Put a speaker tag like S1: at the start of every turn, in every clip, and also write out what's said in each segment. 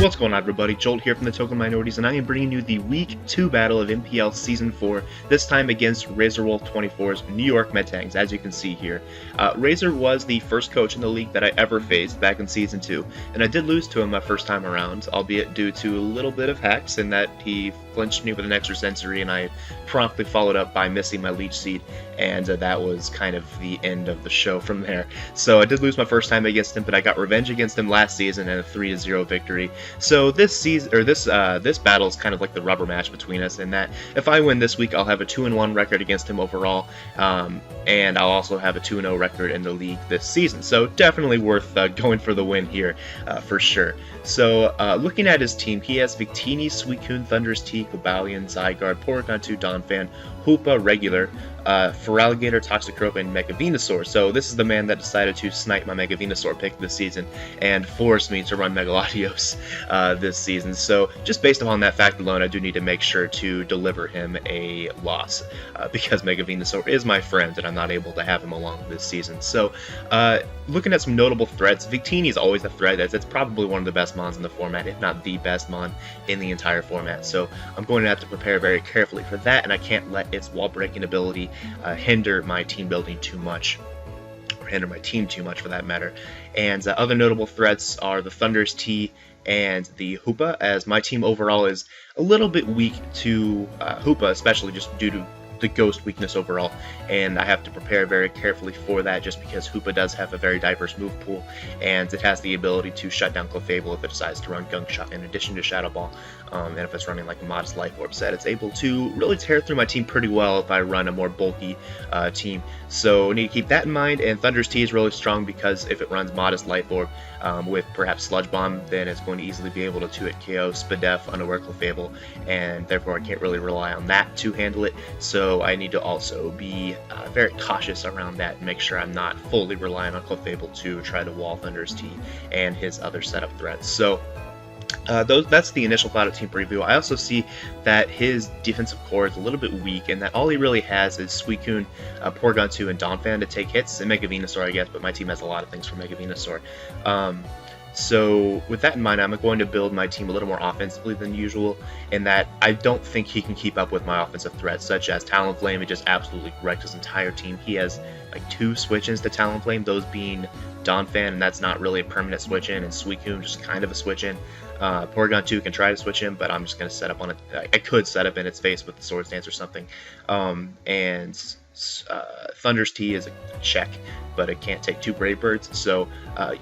S1: What's going on, everybody? Jolt here from the Token Minorities, and I am bringing you the Week 2 battle of NPL Season 4, this time against Razorwolf 24's New York Metangs, as you can see here. Razor was the first coach in the league that I ever faced back in Season 2, and I did lose to him my first time around, albeit due to a little bit of hacks in that he flinched me with an extra sensory, and I promptly followed up by missing my leech seed, and that was kind of the end of the show from there. So I did lose my first time against him, but I got revenge against him last season and a 3-0 victory. So this season, or this battle is kind of like the rubber match between us, in that if I win this week, I'll have a 2-1 record against him overall, and I'll also have a 2-0 record in the league this season. So definitely worth going for the win here, for sure. So looking at his team, he has Victini, Suicune, Thunder's Tea, Cobalion, Zygarde, Porygon 2, Donphan, Hoopa, Regular, Feraligatr, Toxicroak, and Mega Venusaur. So this is the man that decided to snipe my Mega Venusaur pick this season and force me to run Mega Latios this season. So just based upon that fact alone, I do need to make sure to deliver him a loss because Mega Venusaur is my friend and I'm not able to have him along this season. So looking at some notable threats, Victini is always a threat. It's probably one of the best mons in the format, if not the best mon in the entire format. So I'm going to have to prepare very carefully for that, and I can't let its wall breaking ability hinder my team building too much, or hinder my team too much for that matter. And other notable threats are the Thunder's Tea and the Hoopa, as my team overall is a little bit weak to Hoopa, especially just due to the ghost weakness overall, and I have to prepare very carefully for that just because Hoopa does have a very diverse move pool, and it has the ability to shut down Clefable if it decides to run Gunk Shot in addition to Shadow Ball, and if it's running like a Modest Life Orb set, it's able to really tear through my team pretty well if I run a more bulky team. So I need to keep that in mind, and Thunder's Tea is really strong because if it runs Modest Life Orb with perhaps Sludge Bomb, then it's going to easily be able to 2-hit KO Spadef, Unaware Clefable, and therefore I can't really rely on that to handle it. So I need to also be very cautious around that and make sure I'm not fully relying on Clefable to try to wall Thunder's Tea and his other setup threats. So that's the initial thought of team preview. I also see that his defensive core is a little bit weak, and that all he really has is Suicune, Porygon 2, and Donphan to take hits, and Mega Venusaur, I guess, but my team has a lot of things for Mega Venusaur. So with that in mind, I'm going to build my team a little more offensively than usual, in that I don't think he can keep up with my offensive threats, such as Talonflame. It just absolutely wrecked his entire team. He has like 2 switch-ins to Talonflame, those being Donphan, and that's not really a permanent switch-in, and Suicune just kind of a switch-in. Porygon 2 can try to switch in, but I'm just going to set up on it. I could set up in its face with the Swords Dance or something. And Thunder's Tea is a check, but it can't take 2 Brave Birds. So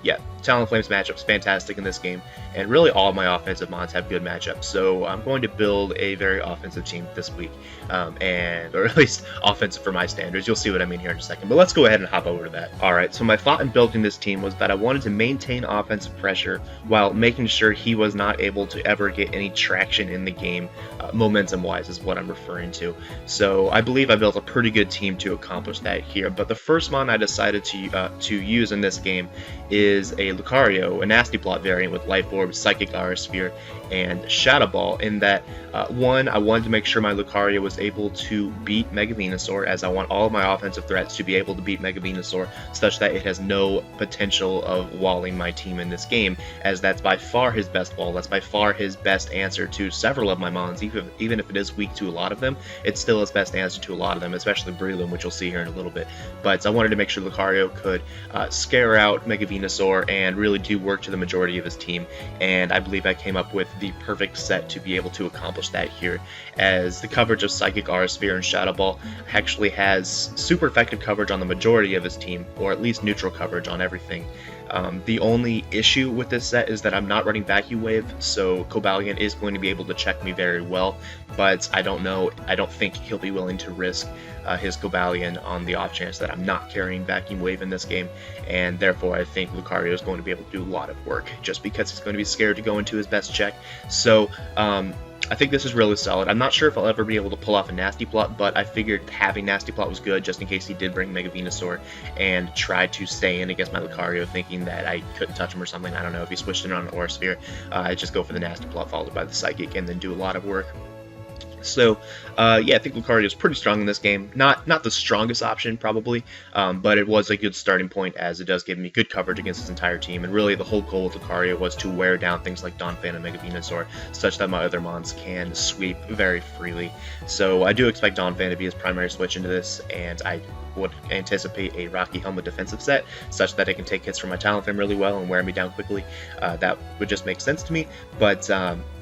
S1: yeah, Talonflame's matchup's fantastic in this game, and really all of my offensive mons have good matchups. So I'm going to build a very offensive team this week, or at least offensive for my standards. You'll see what I mean here in a second, but let's go ahead and hop over to that. Alright, so my thought in building this team was that I wanted to maintain offensive pressure while making sure he was not able to ever get any traction in the game, momentum-wise is what I'm referring to. So I believe I built a pretty good team to accomplish that here, but the first mon I decided to use in this game is a Lucario, a Nasty Plot variant with Life Orb, Psychic Aura Sphere, and Shadow Ball, in that one, I wanted to make sure my Lucario was able to beat Mega Venusaur, as I want all of my offensive threats to be able to beat Mega Venusaur, such that it has no potential of walling my team in this game, as that's by far his best wall. That's by far his best answer to several of my mons. Even if it is weak to a lot of them, it's still his best answer to a lot of them, especially Breloom, which you'll see here in a little bit. But I wanted to make sure Lucario could scare out Mega Venusaur and really do work to the majority of his team, and I believe I came up with the perfect set to be able to accomplish that here, as the coverage of Psychic Aura Sphere and Shadow Ball actually has super effective coverage on the majority of his team, or at least neutral coverage on everything. The only issue with this set is that I'm not running Vacuum Wave, so Cobalion is going to be able to check me very well, but I don't think he'll be willing to risk his Cobalion on the off chance that I'm not carrying Vacuum Wave in this game, and therefore I think Lucario is going to be able to do a lot of work, just because he's going to be scared to go into his best check. So I think this is really solid. I'm not sure if I'll ever be able to pull off a Nasty Plot, but I figured having Nasty Plot was good just in case he did bring Mega Venusaur and tried to stay in against my Lucario, thinking that I couldn't touch him or something. I don't know, if he switched it on an Aura Sphere, I just go for the Nasty Plot followed by the Psychic and then do a lot of work. So, yeah, I think Lucario is pretty strong in this game. Not the strongest option, probably, but it was a good starting point as it does give me good coverage against his entire team. And really, the whole goal with Lucario was to wear down things like Donphan and Mega Venusaur, such that my other mons can sweep very freely. So I do expect Donphan to be his primary switch into this, and I would anticipate a Rocky Helmet defensive set, such that it can take hits from my Talonflame really well and wear me down quickly. That would just make sense to me, but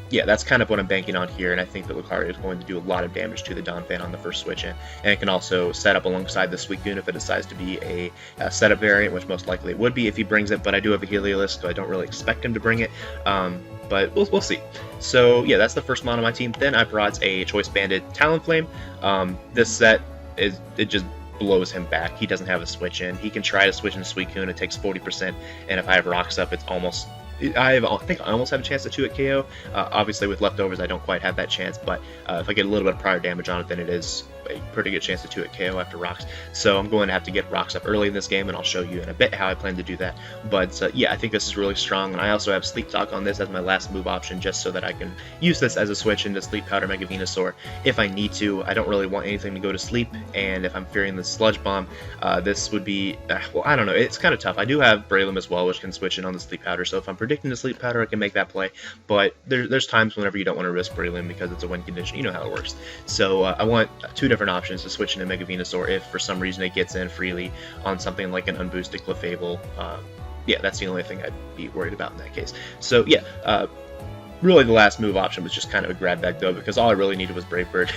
S1: yeah, that's kind of what I'm banking on here, and I think that Lucario is going to do a lot of damage to the Donphan on the first switch in, and it can also set up alongside the Suicune if it decides to be a setup variant, which most likely it would be if he brings it, but I do have a Heliolisk, so I don't really expect him to bring it, but we'll see. So yeah, that's the first mon on my team. Then I brought a Choice Banded Talonflame. This set, it just blows him back. He doesn't have a switch in. He can try to switch in Suicune, it takes 40%, and if I have Rocks up, it's almost... I think I almost have a chance to 2-hit KO. Obviously, with leftovers, I don't quite have that chance, but if I get a little bit of prior damage on it, then it is a pretty good chance to 2-hit KO after Rocks. So I'm going to have to get Rocks up early in this game, and I'll show you in a bit how I plan to do that. But yeah, I think this is really strong, and I also have Sleep Talk on this as my last move option, just so that I can use this as a switch into Sleep Powder Mega Venusaur if I need to. I don't really want anything to go to sleep, and if I'm fearing the Sludge Bomb, this would be, well, I don't know, it's kind of tough. I do have Breloom as well, which can switch in on the Sleep Powder, so if I'm predicting the Sleep Powder, I can make that play, but there's times whenever you don't want to risk Breloom because it's a win condition. You know how it works. So I want two different options to switch into Mega Venusaur if for some reason it gets in freely on something like an unboosted Clefable. Yeah, that's the only thing I'd be worried about in that case. So yeah, really the last move option was just kind of a grab bag though, because all I really needed was Brave Bird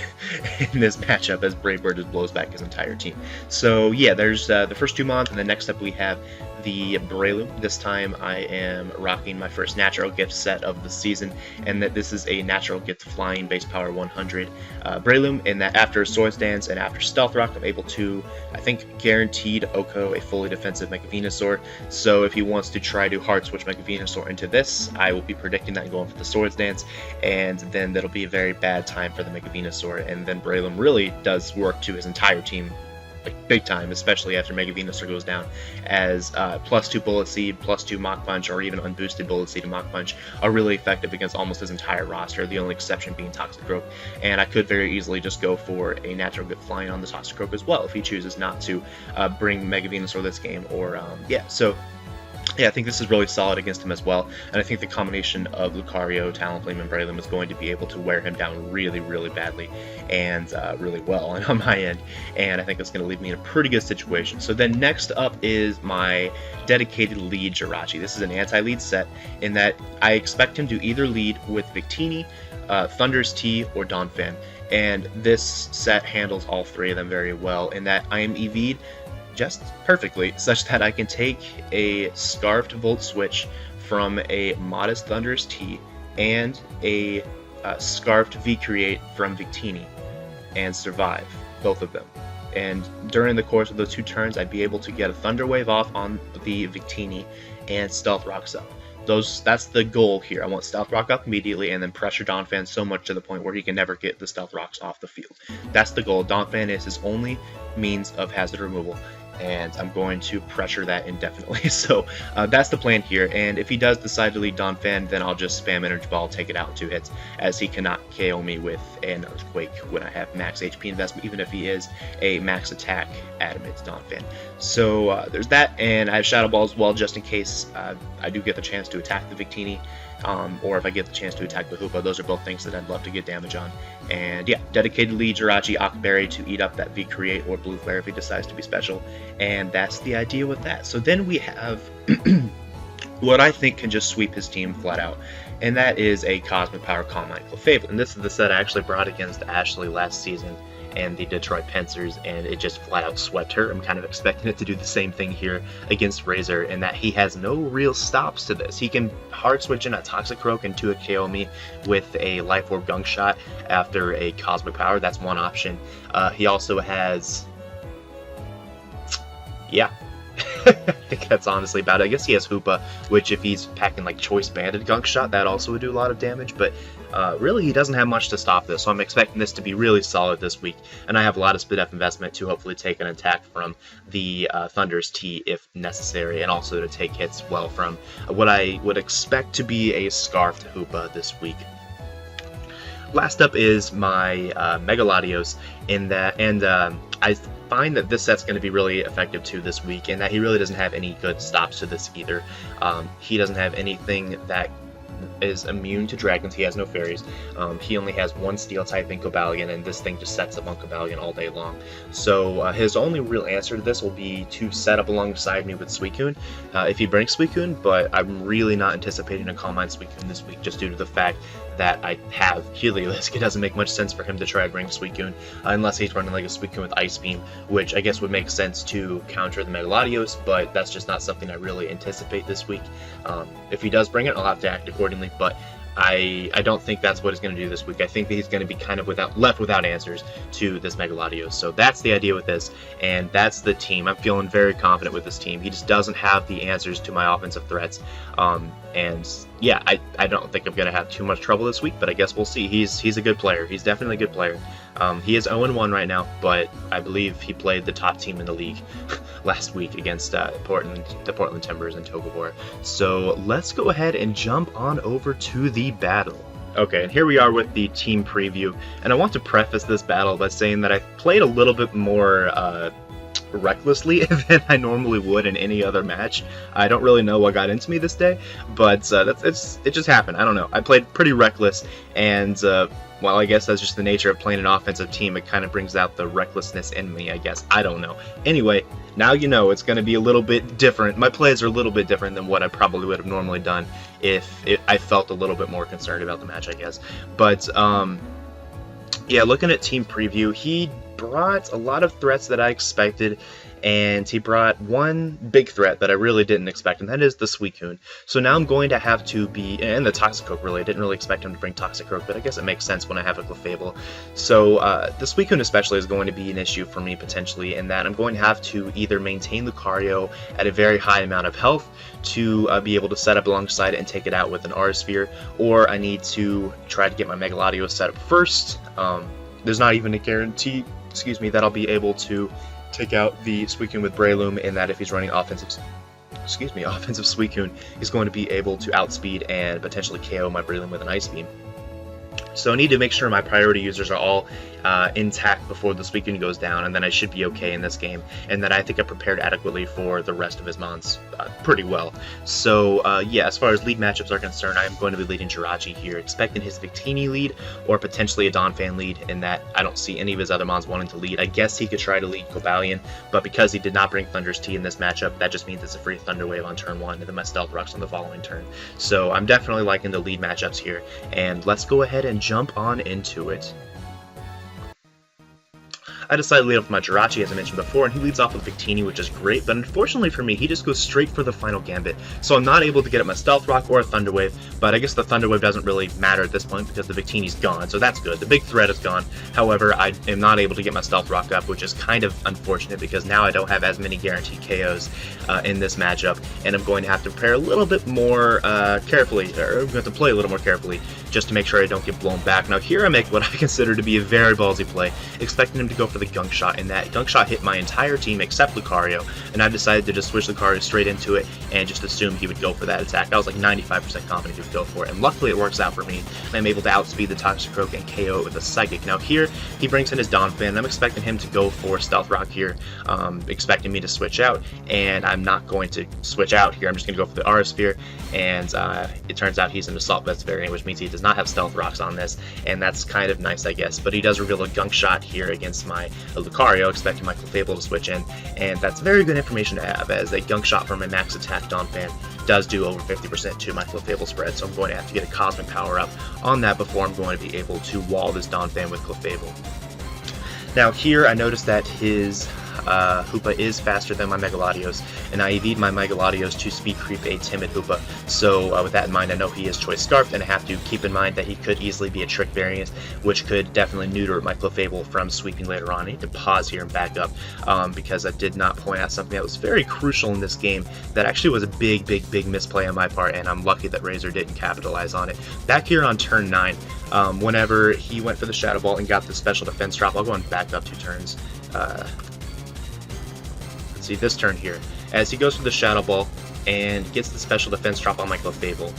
S1: in this matchup, as Brave Bird just blows back his entire team. So yeah, there's the first two mons, and then next up we have the Breloom. This time I am rocking my first natural gift set of the season, and that this is a natural gift flying base power 100 Breloom, and that after Swords Dance and after Stealth Rock, I'm able to, I think, guaranteed Oko a fully defensive Mega Venusaur. So if he wants to try to hard switch Mega Venusaur into this, I will be predicting that and going for the Swords Dance, and then that'll be a very bad time for the Mega Venusaur, and then Breloom really does work to his entire team big time, especially after Mega Venusaur goes down, as +2 Bullet Seed, +2 Mach Punch, or even unboosted Bullet Seed and Mach Punch are really effective against almost his entire roster, the only exception being Toxicroak. And I could very easily just go for a natural gift flying on the Toxicroak as well if he chooses not to bring Mega Venusaur this game, or yeah, so yeah, I think this is really solid against him as well, and I think the combination of Lucario, Talonflame, and Breloom is going to be able to wear him down really, really badly and really well and on my end, and I think it's going to leave me in a pretty good situation. So then next up is my dedicated lead Jirachi. This is an anti-lead set in that I expect him to either lead with Victini, Thunder's Tea, or Donphan, and this set handles all three of them very well in that I am EV'd just perfectly, such that I can take a Scarfed Volt Switch from a Modest Thunderous Tea and a Scarfed V-Create from Victini and survive both of them. And during the course of those two turns, I'd be able to get a Thunder Wave off on the Victini and Stealth Rocks up. That's the goal here. I want Stealth Rock up immediately and then pressure Donphan so much to the point where he can never get the Stealth Rocks off the field. That's the goal. Donphan is his only means of hazard removal, and I'm going to pressure that indefinitely. So that's the plan here, and if he does decide to lead Donphan, then I'll just spam Energy Ball, take it out in 2 hits, as he cannot KO me with an Earthquake when I have max HP investment, even if he is a max attack Adamant Donphan. So there's that, and I have Shadow Ball as well, just in case I do get the chance to attack the Victini, or if I get the chance to attack the Hoopa. Those are both things that I'd love to get damage on. And yeah, dedicated lead Jirachi, Aquaberry to eat up that V-Create or Blue Flare if he decides to be special, and that's the idea with that. So then we have what I think can just sweep his team flat out, and that is a Cosmic Power Calm Mind Clefable. And this is the set I actually brought against Ashley last season and the Detroit Panthers, and it just flat out swept her. I'm kind of expecting it to do the same thing here against Razor, in that he has no real stops to this. He can hard switch in a Toxicroak and 2-hit KO me with a Life Orb Gunk Shot after a Cosmic Power. That's one option. He also has, yeah, I think that's honestly about it. I guess he has Hoopa, which if he's packing like Choice Banded Gunk Shot, that also would do a lot of damage, but really he doesn't have much to stop this, so I'm expecting this to be really solid this week, and I have a lot of Speed F investment to hopefully take an attack from the Thunder's Tea if necessary, and also to take hits well from what I would expect to be a Scarfed Hoopa this week. Last up is my Megalodios in that, and I find that this set's going to be really effective too this week, and that he really doesn't have any good stops to this either. He doesn't have anything that is immune to dragons. He has no fairies. He only has one steel type in Cobalion, and this thing just sets up on Cobalion all day long. So his only real answer to this will be to set up alongside me with Suicune if he brings Suicune, but I'm really not anticipating a Calm Mind Suicune this week just due to the fact that I have Heliolisk. It doesn't make much sense for him to try to bring Suicune unless he's running like a Suicune with Ice Beam, which I guess would make sense to counter the Megalodios, but that's just not something I really anticipate this week. If he does bring it, I'll have to act accordingly, but I don't think that's what he's going to do this week. I think that he's going to be kind of left without answers to this Megalodios. So that's the idea with this, and that's the team. I'm feeling very confident with this team. He just doesn't have the answers to my offensive threats. And yeah, I don't think I'm going to have too much trouble this week, but I guess we'll see. He's a good player. He's definitely a good player. He is 0-1 right now, but I believe he played the top team in the league last week against the Portland Timbers and Togobor. So let's go ahead and jump on over to the battle. Okay, and here we are with the team preview, and I want to preface this battle by saying that I played a little bit more recklessly than I normally would in any other match. I don't really know what got into me this day, but it just happened. I don't know. I played pretty reckless, and well, I guess that's just the nature of playing an offensive team. It kind of brings out the recklessness in me, I guess. I don't know. Anyway, now you know it's going to be a little bit different. My plays are a little bit different than what I probably would have normally done if I felt a little bit more concerned about the match, I guess. But yeah, looking at team preview, he brought a lot of threats that I expected, and he brought one big threat that I really didn't expect, and that is the Suicune. So now I'm going to have to be, and the Toxicroak really, I didn't really expect him to bring Toxicroak, but I guess it makes sense when I have a Clefable. So the Suicune especially is going to be an issue for me potentially, in that I'm going to have to either maintain Lucario at a very high amount of health to be able to set up alongside it and take it out with an Aura Sphere, or I need to try to get my Megalodios set up first. There's not even a guarantee, that I'll be able to take out the Suicune with Breloom, in that if he's running offensive Suicune, he's going to be able to outspeed and potentially KO my Breloom with an Ice Beam. So I need to make sure my priority users are all intact before the Suicune goes down, and then I should be okay in this game, and then I think I prepared adequately for the rest of his mons pretty well. So yeah, as far as lead matchups are concerned, I am going to be leading Jirachi here, expecting his Victini lead, or potentially a Donphan lead, in that I don't see any of his other mons wanting to lead. I guess he could try to lead Cobalion, but because he did not bring Thunder's Tea in this matchup, that just means it's a free Thunder Wave on turn 1, and then my Stealth Rocks on the following turn. So I'm definitely liking the lead matchups here, and let's go ahead and jump on into it. I decided to lead off with my Jirachi, as I mentioned before, and he leads off with Victini, which is great, but unfortunately for me, he just goes straight for the final Gambit, so I'm not able to get up my Stealth Rock or a Thunder Wave, but I guess the Thunder Wave doesn't really matter at this point because the Victini's gone, so that's good. The big threat is gone. However, I am not able to get my Stealth Rock up, which is kind of unfortunate because now I don't have as many guaranteed KOs in this matchup, and I'm going to have to prepare a little bit more carefully, or I'm going to have to play a little more carefully, just to make sure I don't get blown back. Now here I make what I consider to be a very ballsy play, expecting him to go for the Gunk Shot, and that Gunk Shot hit my entire team except Lucario, and I've decided to just switch Lucario straight into it and just assume he would go for that attack. I was like 95% confident he would go for it, and luckily it works out for me, and I'm able to outspeed the Toxicroak and KO it with a Psychic. Now here, he brings in his Donphan, and I'm expecting him to go for Stealth Rock here, expecting me to switch out, and I'm not going to switch out here. I'm just going to go for the Aura Sphere, and it turns out he's an Assault Vest variant, which means he does not have Stealth Rocks on this, and that's kind of nice, I guess, but he does reveal a Gunk Shot here against my Lucario, expecting my Clefable to switch in, and that's very good information to have, as a Gunk Shot from a max attack Donphan does do over 50% to my Clefable spread, so I'm going to have to get a Cosmic Power up on that before I'm going to be able to wall this Donphan with Clefable. Now here I noticed that his Hoopa is faster than my Megalodios, and I EV'd my Megalodios to speed creep a timid Hoopa. So with that in mind, I know he is Choice Scarfed, and I have to keep in mind that he could easily be a Trick variant, which could definitely neuter my Clefable from sweeping later on. I need to pause here and back up because I did not point out something that was very crucial in this game that actually was a big misplay on my part, and I'm lucky that Razor didn't capitalize on it. Back here on turn 9, whenever he went for the Shadow Ball and got the special defense drop, I'll go and back up 2 turns. See this turn here, as he goes for the Shadow Ball and gets the special defense drop on my Clefable.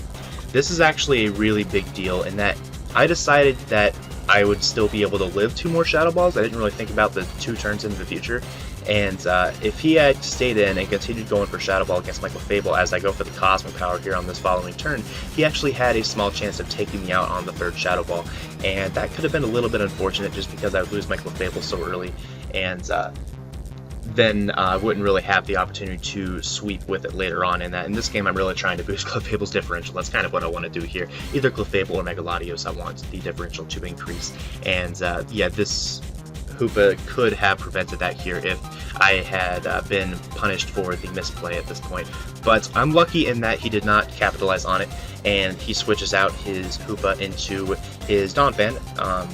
S1: This is actually a really big deal in that I decided that I would still be able to live 2 more Shadow Balls. I didn't really think about the 2 turns into the future. And if he had stayed in and continued going for Shadow Ball against my Clefable as I go for the Cosmic Power here on this following turn, he actually had a small chance of taking me out on the 3rd Shadow Ball. And that could have been a little bit unfortunate just because I would lose my Clefable so early. And then I wouldn't really have the opportunity to sweep with it later on. And that in this game, I'm really trying to boost Clefable's differential. That's kind of what I want to do here. Either Clefable or Megaladios, I want the differential to increase. And yeah, this Hoopa could have prevented that here if I had been punished for the misplay at this point. But I'm lucky in that he did not capitalize on it, and he switches out his Hoopa into his Donphan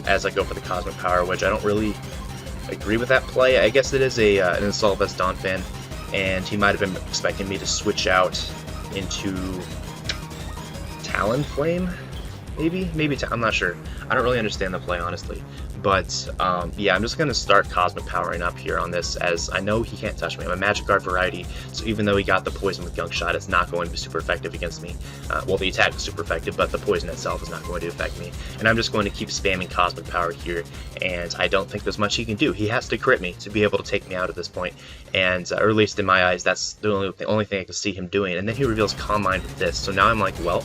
S1: as I go for the Cosmic Power, which I don't really agree with that play. I guess it is an Assault Vest Donphan, and he might have been expecting me to switch out into Talonflame, maybe? I'm not sure. I don't really understand the play, honestly. But, yeah, I'm just going to start Cosmic Powering up here on this, as I know he can't touch me. I'm a Magic Guard variety, so even though he got the poison with Gunk Shot, it's not going to be super effective against me. Well, the attack is super effective, but the poison itself is not going to affect me. And I'm just going to keep spamming Cosmic Power here, and I don't think there's much he can do. He has to crit me to be able to take me out at this point, and or at least in my eyes, that's the only thing I can see him doing. And then he reveals Calm Mind with this, so now I'm like, well,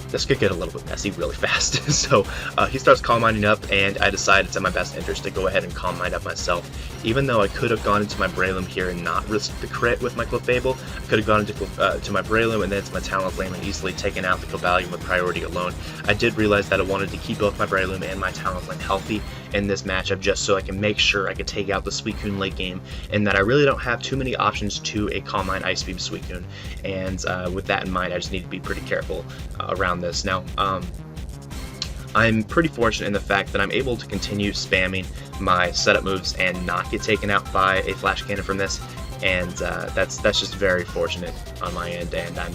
S1: this could get a little bit messy really fast. So he starts Calm Minding up, and I decide it's in my best interest to go ahead and Calm Mind up myself. Even though I could have gone into my Breloom here and not risked the crit with my Clefable, I could have gone into to my Breloom and then to my Talonflame and easily taken out the Cobalion with priority alone. I did realize that I wanted to keep both my Breloom and my Talonflame healthy in this matchup just so I can make sure I can take out the Suicune late game, and that I really don't have too many options to a Calm Mind Ice Beam Suicune. And with that in mind, I just need to be pretty careful around this. Now, I'm pretty fortunate in the fact that I'm able to continue spamming my setup moves and not get taken out by a Flash Cannon from this, and that's just very fortunate on my end. And I'm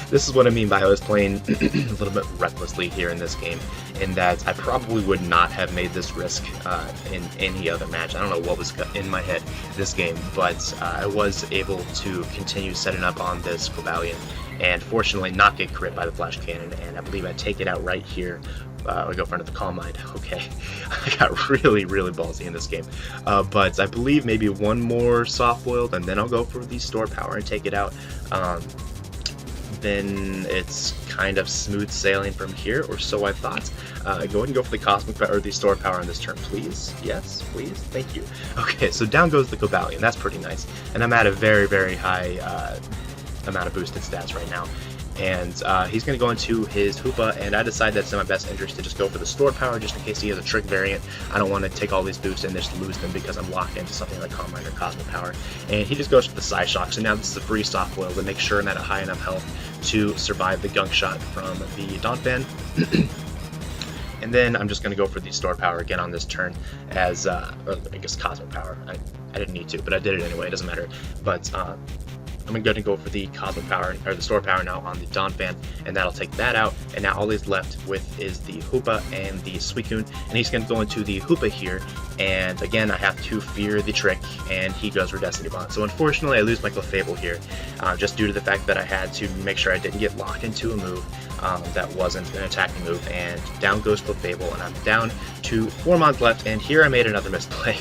S1: this is what I mean by I was playing a little bit recklessly here in this game, in that I probably would not have made this risk in any other match. I don't know what was in my head this game, but I was able to continue setting up on this Cobalion, and fortunately not get crit by the Flash Cannon, and I believe I take it out right here. I go for another Calm Mind. Okay, I got really ballsy in this game. But I believe maybe one more Soft Boiled, and then I'll go for the Store Power and take it out. Then it's kind of smooth sailing from here, or so I thought. Go ahead and go for the Cosmic Power, or the Store Power on this turn, please. Yes, please. Thank you. Okay, so down goes the Cobalion. That's pretty nice. And I'm at a very high amount of boosted stats right now. And he's going to go into his Hoopa, and I decide that's in my best interest to just go for the Store Power just in case he has a Trick variant. I don't want to take all these boosts and just lose them because I'm locked into something like Calm Mind or Cosmic Power. And he just goes for the Psyshock, so now this is a free Soft Boil to make sure I'm at a high enough health to survive the Gunk Shot from the Donphan. And then I'm just going to go for the Store Power again on this turn as, or I guess Cosmic Power. I didn't need to, but I did it anyway, it doesn't matter. But I'm going to go for the Cosmic Power, or the Store Power now on the Donphan, and that'll take that out. And now all he's left with is the Hoopa and the Suicune, and he's going to go into the Hoopa here, and again I have to fear the Trick, and he goes for Destiny Bond. So unfortunately I lose my Clefable here, just due to the fact that I had to make sure I didn't get locked into a move that wasn't an attacking move, and down goes Clefable, and I'm down to 4 mons left, and here I made another misplay.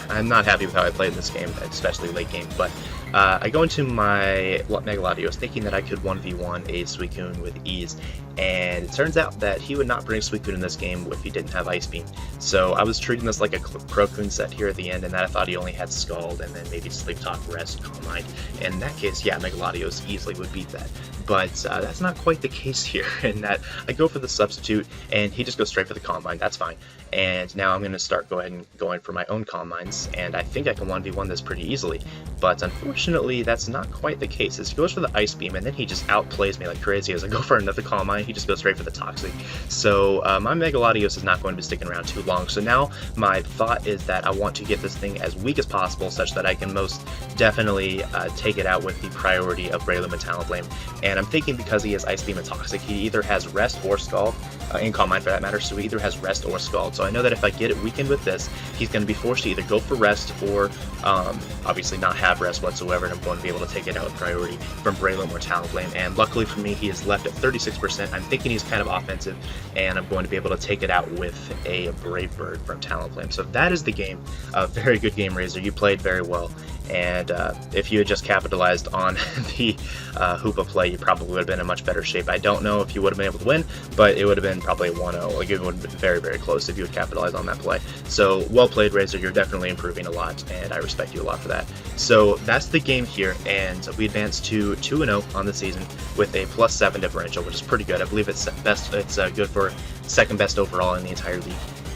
S1: I'm not happy with how I played this game, especially late game, but I go into my Megaladios thinking that I could 1v1 a Suicune with ease, and it turns out that he would not bring Suicune in this game if he didn't have Ice Beam. So I was treating this like a Crocune set here at the end, and that I thought he only had Scald and then maybe Sleep Talk, Rest, Calm Mind. And in that case, yeah, Megaladios easily would beat that. But that's not quite the case here, in that I go for the Substitute, and he just goes straight for the Calm Mind. That's fine. And now I'm going to start going for my own Calm Minds, and I think I can 1v1 this pretty easily. But unfortunately, that's not quite the case. As he goes for the Ice Beam, and then he just outplays me like crazy. As I go for another Calm Mind, he just goes straight for the Toxic. So my Megaladios is not going to be sticking around too long. So now my thought is that I want to get this thing as weak as possible, such that I can most definitely take it out with the priority of Breloom and Talonflame. And I'm thinking because he has Ice Beam and Toxic, he either has Rest or Scald, and Calm Mind for that matter, so he either has Rest or Scald. So I know that if I get it weakened with this, he's going to be forced to either go for Rest or obviously not have Rest whatsoever. whatsoever, and I'm going to be able to take it out with priority from Braylon or Talonflame. And luckily for me, he is left at 36%. I'm thinking he's kind of offensive, and I'm going to be able to take it out with a Brave Bird from Talonflame. So that is the game. A very good game, Razor. You played very well. And if you had just capitalized on the Hoopa play, you probably would have been in much better shape. I don't know if you would have been able to win, but it would have been probably a 1-0. Like, it would have been very, very close if you would capitalize on that play. So, well played, Razor. You're definitely improving a lot, and I respect you a lot for that. So, that's the game here, and we advance to 2-0 on the season with a +7 differential, which is pretty good. I believe it's best. It's good for second best overall in the entire league.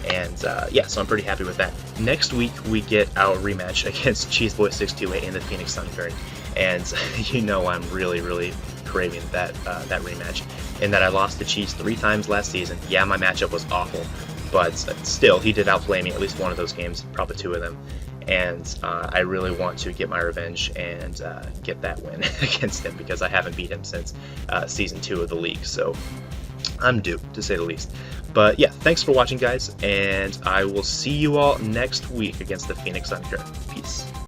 S1: And yeah, so I'm pretty happy with that. Next week, we get our rematch against Cheeseboy628 in the Phoenix Sun Current. And you know I'm really, really craving that rematch. In that I lost to Cheese 3 times last season. Yeah, my matchup was awful, but still, he did outplay me at least one of those games, probably 2 of them. And I really want to get my revenge and get that win against him, because I haven't beat him since Season 2 of the league. So I'm due, to say the least. But yeah, thanks for watching, guys, and I will see you all next week against the Phoenix Sun Current. Peace.